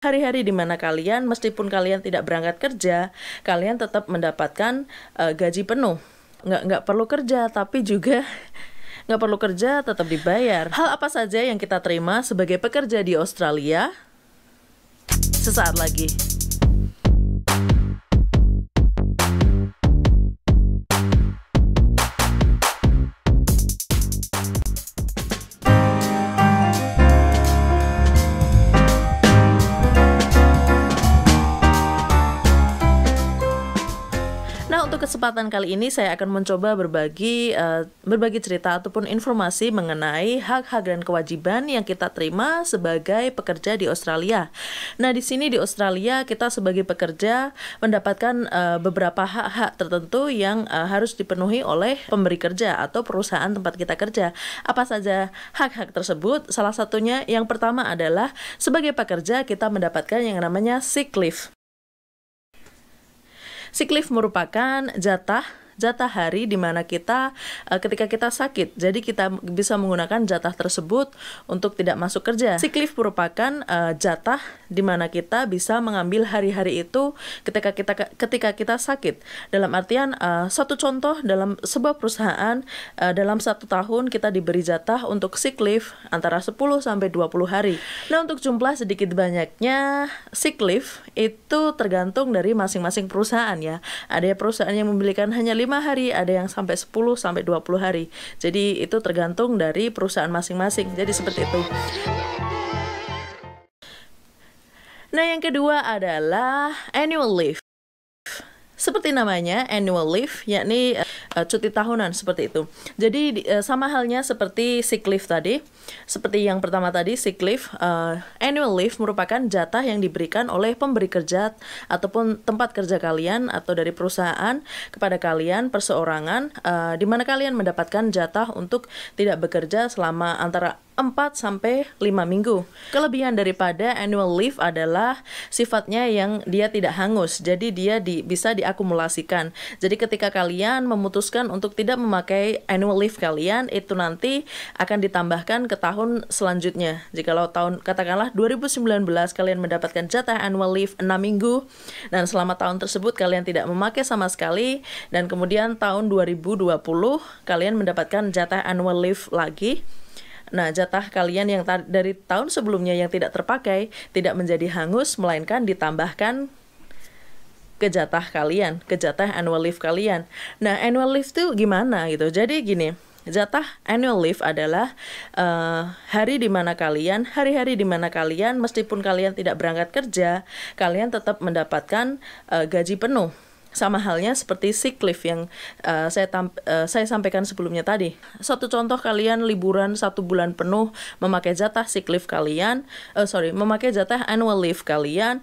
hari-hari di mana kalian, meskipun kalian tidak berangkat kerja, kalian tetap mendapatkan gaji penuh. Nggak perlu kerja, tapi juga nggak perlu kerja, tetap dibayar. Hal apa saja yang kita terima sebagai pekerja di Australia? Sesaat lagi. Nah, untuk kesempatan kali ini saya akan mencoba berbagi cerita ataupun informasi mengenai hak-hak dan kewajiban yang kita terima sebagai pekerja di Australia. Nah, di sini di Australia kita sebagai pekerja mendapatkan beberapa hak-hak tertentu yang harus dipenuhi oleh pemberi kerja atau perusahaan tempat kita kerja. Apa saja hak-hak tersebut? Salah satunya yang pertama adalah sebagai pekerja kita mendapatkan yang namanya sick leave. Sick leave merupakan jatah hari di mana kita ketika kita sakit. Jadi kita bisa menggunakan jatah tersebut untuk tidak masuk kerja. Sick leave merupakan jatah di mana kita bisa mengambil hari-hari itu ketika kita sakit. Dalam artian satu contoh dalam sebuah perusahaan dalam 1 tahun kita diberi jatah untuk sick leave antara 10 sampai 20 hari. Nah, untuk jumlah sedikit banyaknya sick leave itu tergantung dari masing-masing perusahaan ya. Ada perusahaan yang memberikan hanya 5 hari, ada yang sampai 10 sampai 20 hari. Jadi itu tergantung dari perusahaan masing-masing. Jadi seperti itu. Nah, yang kedua adalah annual leave. Seperti namanya, annual leave, yakni cuti tahunan seperti itu. Jadi sama halnya seperti sick leave tadi. Seperti yang pertama tadi, sick leave, annual leave merupakan jatah yang diberikan oleh pemberi kerja ataupun tempat kerja kalian atau dari perusahaan kepada kalian perseorangan, di mana kalian mendapatkan jatah untuk tidak bekerja selama antara 4 sampai 5 minggu. Kelebihan daripada annual leave adalah sifatnya yang dia tidak hangus. Jadi dia bisa diakumulasikan. Jadi ketika kalian memutuskan untuk tidak memakai annual leave kalian, itu nanti akan ditambahkan ke tahun selanjutnya. Jikalau katakanlah 2019 kalian mendapatkan jatah annual leave 6 minggu dan selama tahun tersebut kalian tidak memakai sama sekali, dan kemudian tahun 2020 kalian mendapatkan jatah annual leave lagi. Nah, jatah kalian yang dari tahun sebelumnya yang tidak terpakai tidak menjadi hangus, melainkan ditambahkan ke jatah kalian, ke jatah annual leave kalian. Nah, annual leave itu gimana gitu? Jadi gini, jatah annual leave adalah hari-hari di mana kalian, meskipun kalian tidak berangkat kerja, kalian tetap mendapatkan gaji penuh. Sama halnya seperti sick leave yang saya sampaikan sebelumnya tadi. Satu contoh, kalian liburan 1 bulan penuh memakai jatah sick leave kalian, memakai jatah annual leave kalian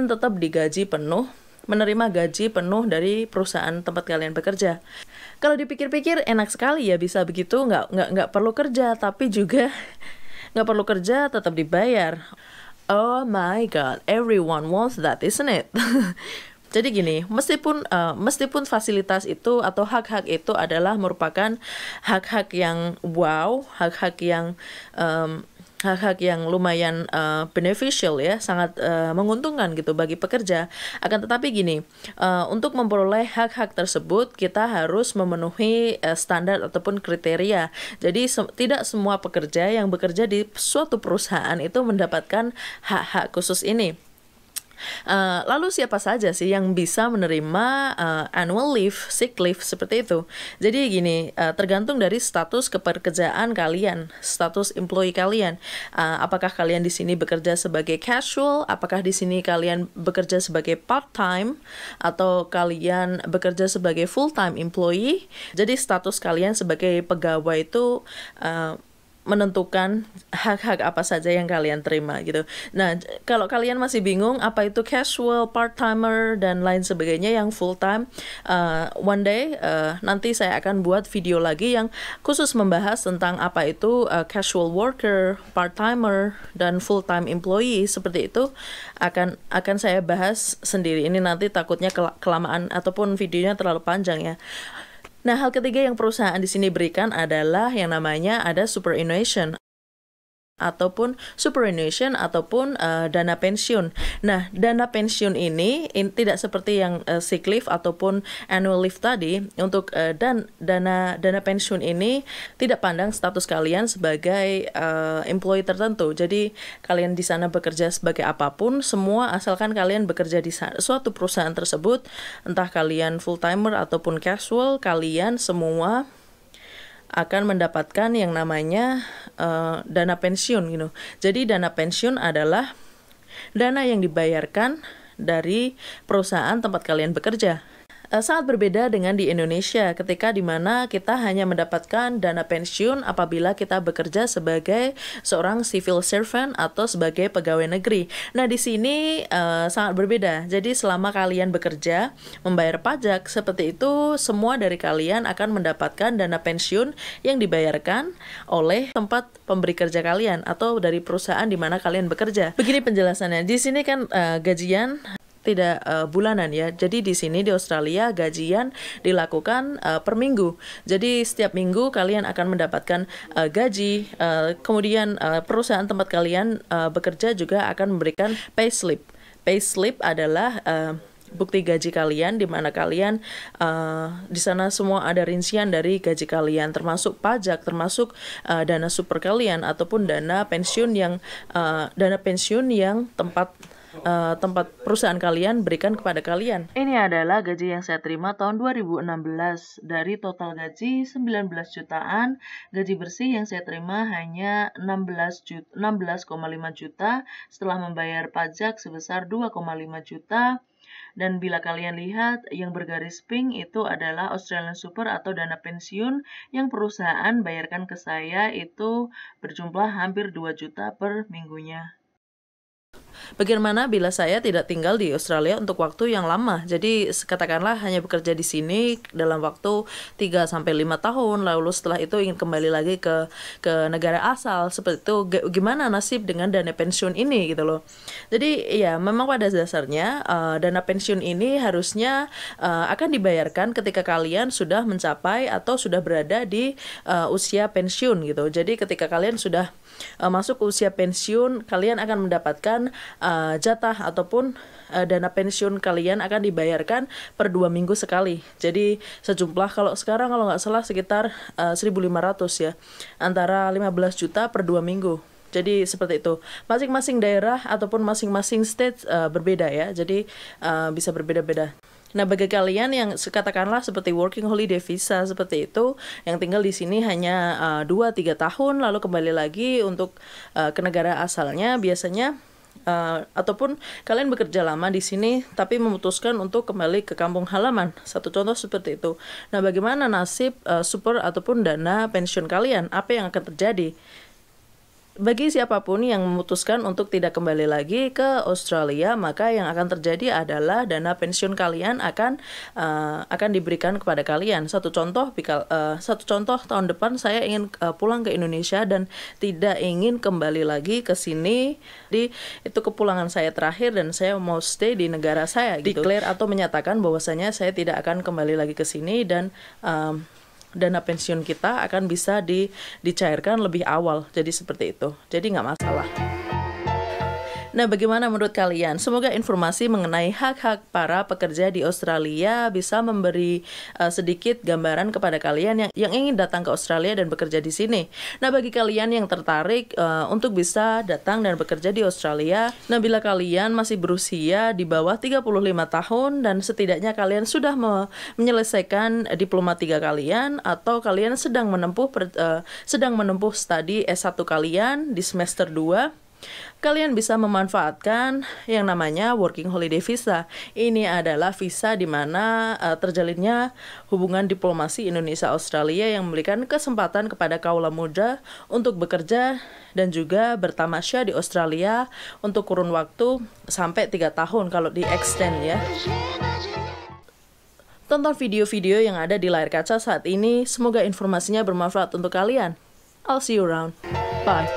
tetap digaji penuh, menerima gaji penuh dari perusahaan tempat kalian bekerja. Kalau dipikir-pikir enak sekali ya bisa begitu, nggak perlu kerja, tapi juga nggak perlu kerja tetap dibayar. Oh my God, everyone wants that, isn't it? Jadi gini, meskipun fasilitas itu atau hak-hak itu adalah merupakan hak-hak yang wow, hak-hak yang lumayan beneficial ya, sangat menguntungkan gitu bagi pekerja. Akan tetapi gini, untuk memperoleh hak-hak tersebut kita harus memenuhi standar ataupun kriteria. Jadi tidak semua pekerja yang bekerja di suatu perusahaan itu mendapatkan hak-hak khusus ini. Lalu siapa saja sih yang bisa menerima annual leave, sick leave seperti itu? Jadi gini, tergantung dari status kepekerjaan kalian, status employee kalian. Apakah kalian di sini bekerja sebagai casual? Apakah di sini kalian bekerja sebagai part-time? Atau kalian bekerja sebagai full-time employee? Jadi status kalian sebagai pegawai itu menentukan hak-hak apa saja yang kalian terima gitu. Nah, kalau kalian masih bingung apa itu casual, part-timer, dan lain sebagainya yang full-time, one day nanti saya akan buat video lagi yang khusus membahas tentang apa itu casual worker, part-timer, dan full-time employee. Seperti itu akan saya bahas sendiri. Ini nanti takutnya kelamaan ataupun videonya terlalu panjang ya. Nah, hal ketiga yang perusahaan di sini berikan adalah yang namanya ada superannuation ataupun superannuation ataupun dana pensiun. Nah, dana pensiun ini tidak seperti yang sick leave ataupun annual leave tadi. Untuk dana pensiun ini tidak pandang status kalian sebagai employee tertentu. Jadi kalian di sana bekerja sebagai apapun, semua asalkan kalian bekerja di suatu perusahaan tersebut, entah kalian full timer ataupun casual, kalian semua akan mendapatkan yang namanya dana pensiun gitu. Jadi dana pensiun adalah dana yang dibayarkan dari perusahaan tempat kalian bekerja. Sangat berbeda dengan di Indonesia ketika dimana kita hanya mendapatkan dana pensiun apabila kita bekerja sebagai seorang civil servant atau sebagai pegawai negeri. Nah, di sini sangat berbeda. Jadi selama kalian bekerja membayar pajak seperti itu, semua dari kalian akan mendapatkan dana pensiun yang dibayarkan oleh tempat pemberi kerja kalian atau dari perusahaan di mana kalian bekerja. Begini penjelasannya. Di sini kan gajian tidak bulanan ya. Jadi di sini di Australia gajian dilakukan per minggu. Jadi setiap minggu kalian akan mendapatkan gaji. Kemudian perusahaan tempat kalian bekerja juga akan memberikan payslip. Payslip adalah bukti gaji kalian, di mana kalian di sana semua ada rincian dari gaji kalian, termasuk pajak, termasuk dana super kalian ataupun dana pensiun yang tempat perusahaan kalian berikan kepada kalian. Ini adalah gaji yang saya terima tahun 2016. Dari total gaji 19 jutaan, gaji bersih yang saya terima hanya 16,5 juta setelah membayar pajak sebesar 2,5 juta. Dan bila kalian lihat yang bergaris pink itu adalah Australian Super atau dana pensiun yang perusahaan bayarkan ke saya, itu berjumlah hampir 2 juta per minggunya. Bagaimana bila saya tidak tinggal di Australia untuk waktu yang lama? Jadi katakanlah hanya bekerja di sini dalam waktu 3-5 tahun, lalu setelah itu ingin kembali lagi ke negara asal, seperti itu. Gimana nasib dengan dana pensiun ini gitu loh. Jadi ya memang pada dasarnya dana pensiun ini harusnya akan dibayarkan ketika kalian sudah mencapai atau sudah berada di usia pensiun gitu. Jadi ketika kalian sudah masuk ke usia pensiun, kalian akan mendapatkan jatah ataupun dana pensiun kalian akan dibayarkan per 2 minggu sekali. Jadi sejumlah kalau nggak salah sekitar 1.500 ya, antara 15 juta per 2 minggu. Jadi seperti itu. Masing-masing daerah ataupun masing-masing state berbeda ya. Jadi bisa berbeda-beda. Nah, bagi kalian yang katakanlah seperti working holiday visa seperti itu, yang tinggal di sini hanya 2-3 tahun, lalu kembali lagi untuk ke negara asalnya, biasanya ataupun kalian bekerja lama di sini tapi memutuskan untuk kembali ke kampung halaman. Satu contoh seperti itu. Nah, bagaimana nasib super ataupun dana pensiun kalian? Apa yang akan terjadi? Bagi siapapun yang memutuskan untuk tidak kembali lagi ke Australia, maka yang akan terjadi adalah dana pensiun kalian akan diberikan kepada kalian. Satu contoh tahun depan saya ingin pulang ke Indonesia dan tidak ingin kembali lagi ke sini. Jadi itu kepulangan saya terakhir dan saya mau stay di negara saya gitu. Declare atau menyatakan bahwasanya saya tidak akan kembali lagi ke sini dan dana pensiun kita akan bisa dicairkan lebih awal. Jadi seperti itu. Jadi nggak masalah. Nah, bagaimana menurut kalian? Semoga informasi mengenai hak-hak para pekerja di Australia bisa memberi sedikit gambaran kepada kalian yang ingin datang ke Australia dan bekerja di sini. Nah, bagi kalian yang tertarik untuk bisa datang dan bekerja di Australia, nah bila kalian masih berusia di bawah 35 tahun dan setidaknya kalian sudah menyelesaikan diploma 3 kalian atau kalian sedang menempuh studi S1 kalian di semester 2, kalian bisa memanfaatkan yang namanya working holiday visa. Ini adalah visa di mana terjalinnya hubungan diplomasi Indonesia-Australia yang memberikan kesempatan kepada kaula muda untuk bekerja dan juga bertamasya di Australia untuk kurun waktu sampai 3 tahun kalau di-extend ya. Tonton video-video yang ada di layar kaca saat ini. Semoga informasinya bermanfaat untuk kalian. I'll see you around. Bye.